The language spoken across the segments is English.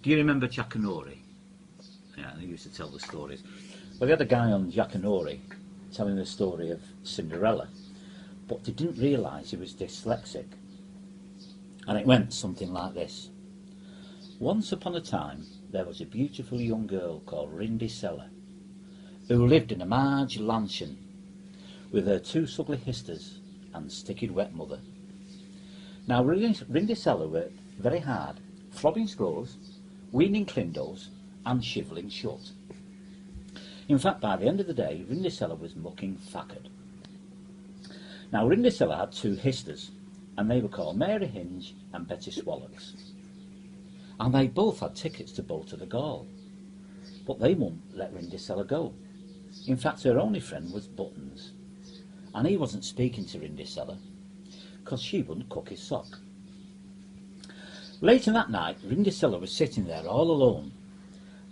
Do you remember Jackanory? Yeah, they used to tell the stories. Well, they had a guy on Jackanory telling the story of Cinderella, but they didn't realise he was dyslexic. And it went something like this. Once upon a time, there was a beautiful young girl called Indi Cella, who lived in a large mansion with her two ugly sisters and sticky wet mother. Now, Indi Cella worked very hard, flogging screws, weaning clindos, and shivelling shut. In fact, by the end of the day, Indi Cella was mucking facked. Now, Indi Cella had two sisters, and they were called Mary Hinge and Betty Swallocks. And they both had tickets to go to the Gall, but they wouldn't let Indi Cella go. In fact, her only friend was Buttons, and he wasn't speaking to Indi Cella because she wouldn't cook his sock. Later that night, Indi Cella was sitting there all alone,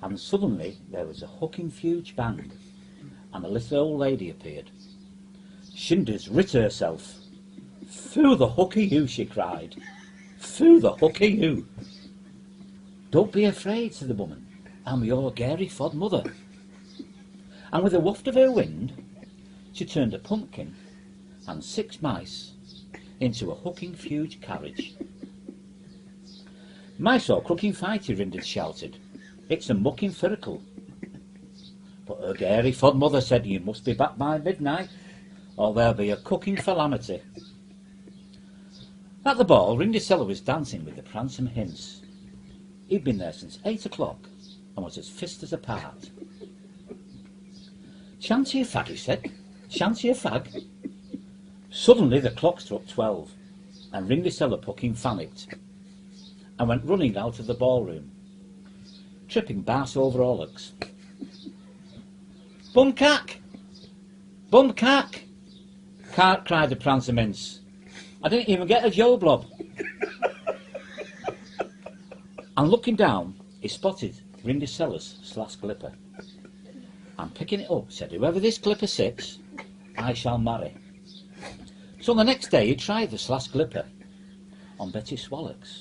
and suddenly there was a hucking huge bang, and a little old lady appeared. Shinder's writ herself. "Foo the hooky you," she cried. "Foo the hooky you." "Don't be afraid," said the woman. "I'm your gary fod mother." And with a waft of her wind, she turned a pumpkin and 6 mice into a hooking huge carriage. "Mice all crooking fighty," Rinded shouted. "It's a mucking firacle." But her gary fod mother said, "You must be back by midnight, or there'll be a cooking calamity." At the ball, Indi Cella was dancing with the pransome hints. He'd been there since 8 o'clock and was as fist apart. "Shanty a fag," he said. "Shanty a fag." Suddenly the clock struck 12, and Indi Cella pucking panicked and went running out of the ballroom, tripping bass over orlocks. "Bumcack! Bumcack!" cried the pransome hints. "I didn't even get a Joe Blob." And looking down, he spotted Indi Cella's slash glipper, and picking it up said, "Whoever this glipper sits, I shall marry." So the next day he tried the slash glipper on Betty Swallocks,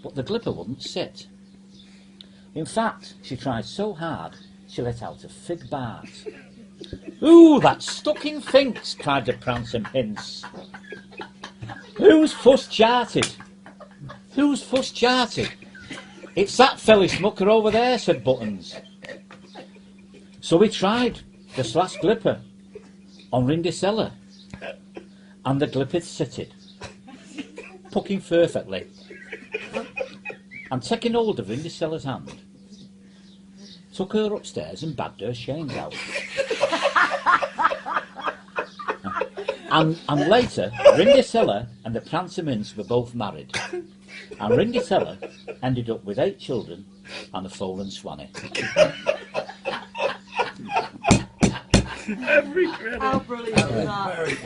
but the glipper wouldn't sit. In fact, she tried so hard she let out a fig bart. "Ooh, that's stuck in finks," cried the pransome hints. "Who's fuss charted? Who's fuss charted?" "It's that felly smucker over there," said Buttons. So he tried the slash glipper on Indi Cella, and the glipper sitted, pucking perfectly, and taking hold of Indi Cella's hand, took her upstairs and bagged her shames out. And later, Indi Cella and the pransome hints were both married, and Indi Cella ended up with 8 children and a foal and swanny. Every credit. How brilliant is that?